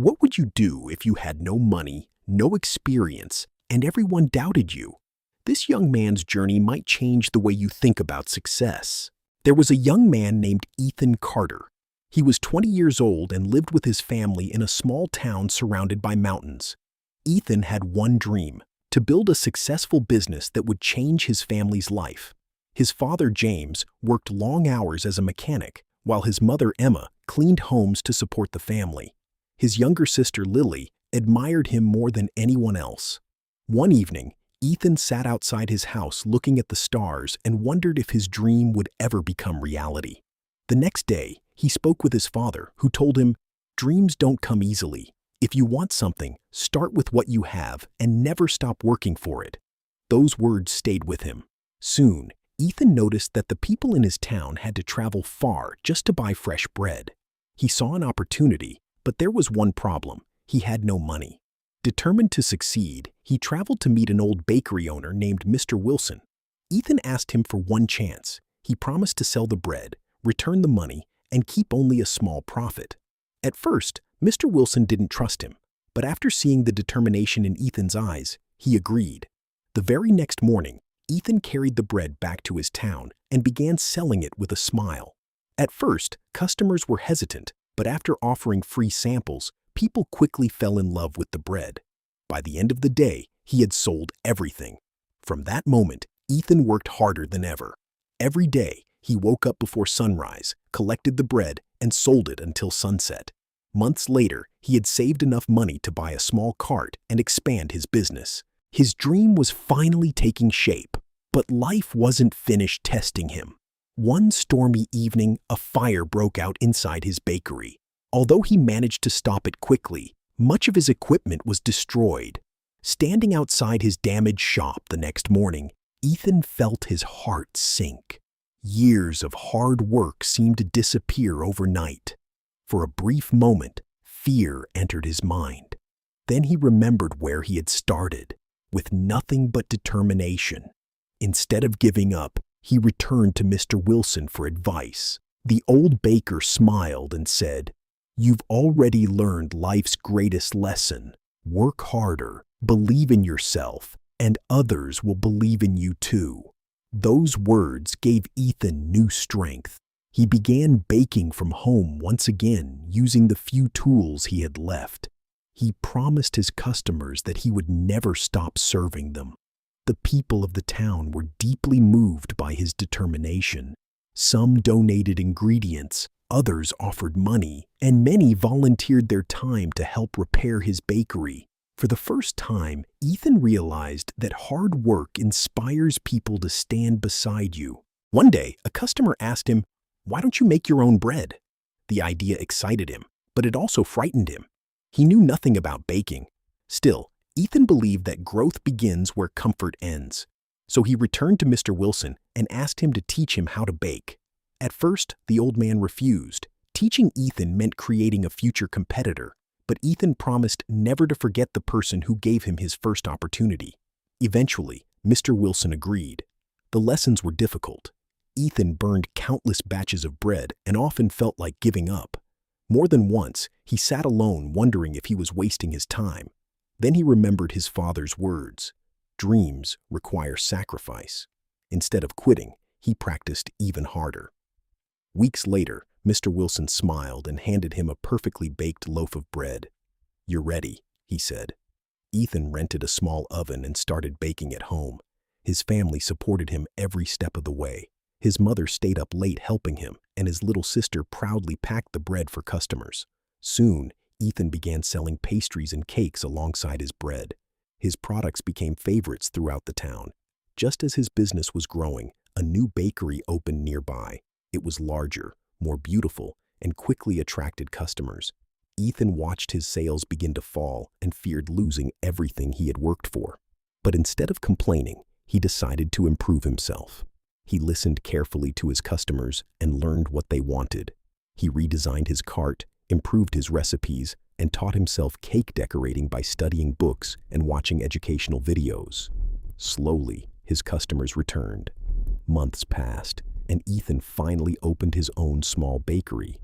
What would you do if you had no money, no experience, and everyone doubted you? This young man's journey might change the way you think about success. There was a young man named Ethan Carter. He was 20 years old and lived with his family in a small town surrounded by mountains. Ethan had one dream: to build a successful business that would change his family's life. His father, James, worked long hours as a mechanic, while his mother, Emma, cleaned homes to support the family. His younger sister, Lily, admired him more than anyone else. One evening, Ethan sat outside his house looking at the stars and wondered if his dream would ever become reality. The next day, he spoke with his father, who told him, "Dreams don't come easily. If you want something, start with what you have and never stop working for it." Those words stayed with him. Soon, Ethan noticed that the people in his town had to travel far just to buy fresh bread. He saw an opportunity, but there was one problem: he had no money. Determined to succeed, he traveled to meet an old bakery owner named Mr. Wilson. Ethan asked him for one chance. He promised to sell the bread, return the money, and keep only a small profit. At first, Mr. Wilson didn't trust him, but after seeing the determination in Ethan's eyes, he agreed. The very next morning, Ethan carried the bread back to his town and began selling it with a smile. At first, customers were hesitant, but after offering free samples, people quickly fell in love with the bread. By the end of the day, he had sold everything. From that moment, Ethan worked harder than ever. Every day, he woke up before sunrise, collected the bread, and sold it until sunset. Months later, he had saved enough money to buy a small cart and expand his business. His dream was finally taking shape, but life wasn't finished testing him. One stormy evening, a fire broke out inside his bakery. Although he managed to stop it quickly, much of his equipment was destroyed. Standing outside his damaged shop the next morning, Ethan felt his heart sink. Years of hard work seemed to disappear overnight. For a brief moment, fear entered his mind. Then he remembered where he had started, with nothing but determination. Instead of giving up, he returned to Mr. Wilson for advice. The old baker smiled and said, "You've already learned life's greatest lesson. Work harder, believe in yourself, and others will believe in you too." Those words gave Ethan new strength. He began baking from home once again, using the few tools he had left. He promised his customers that he would never stop serving them. The people of the town were deeply moved by his determination. Some donated ingredients, others offered money, and many volunteered their time to help repair his bakery. For the first time, Ethan realized that hard work inspires people to stand beside you. One day, a customer asked him, "Why don't you make your own bread?" The idea excited him, but it also frightened him. He knew nothing about baking. Still, Ethan believed that growth begins where comfort ends. So he returned to Mr. Wilson and asked him to teach him how to bake. At first, the old man refused. Teaching Ethan meant creating a future competitor, but Ethan promised never to forget the person who gave him his first opportunity. Eventually, Mr. Wilson agreed. The lessons were difficult. Ethan burned countless batches of bread and often felt like giving up. More than once, he sat alone wondering if he was wasting his time. Then he remembered his father's words: "Dreams require sacrifice." Instead of quitting, he practiced even harder. Weeks later, Mr. Wilson smiled and handed him a perfectly baked loaf of bread. "You're ready," he said. Ethan rented a small oven and started baking at home. His family supported him every step of the way. His mother stayed up late helping him, and his little sister proudly packed the bread for customers. Soon, Ethan began selling pastries and cakes alongside his bread. His products became favorites throughout the town. Just as his business was growing, a new bakery opened nearby. It was larger, more beautiful, and quickly attracted customers. Ethan watched his sales begin to fall and feared losing everything he had worked for. But instead of complaining, he decided to improve himself. He listened carefully to his customers and learned what they wanted. He redesigned his cart, improved his recipes, and taught himself cake decorating by studying books and watching educational videos. Slowly, his customers returned. Months passed, and Ethan finally opened his own small bakery.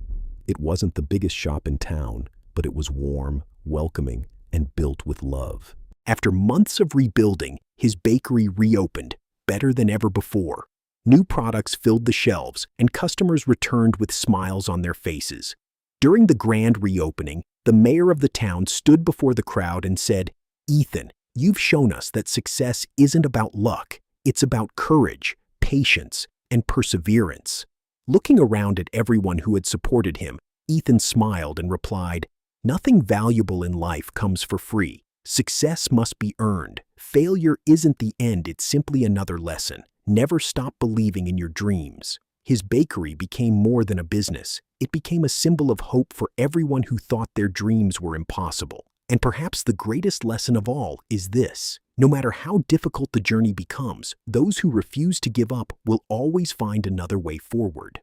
It wasn't the biggest shop in town, but it was warm, welcoming, and built with love. After months of rebuilding, his bakery reopened, better than ever before. New products filled the shelves, and customers returned with smiles on their faces. During the grand reopening, the mayor of the town stood before the crowd and said, "Ethan, you've shown us that success isn't about luck. It's about courage, patience, and perseverance." Looking around at everyone who had supported him, Ethan smiled and replied, "Nothing valuable in life comes for free. Success must be earned. Failure isn't the end, it's simply another lesson. Never stop believing in your dreams." His bakery became more than a business. It became a symbol of hope for everyone who thought their dreams were impossible. And perhaps the greatest lesson of all is this: no matter how difficult the journey becomes, those who refuse to give up will always find another way forward.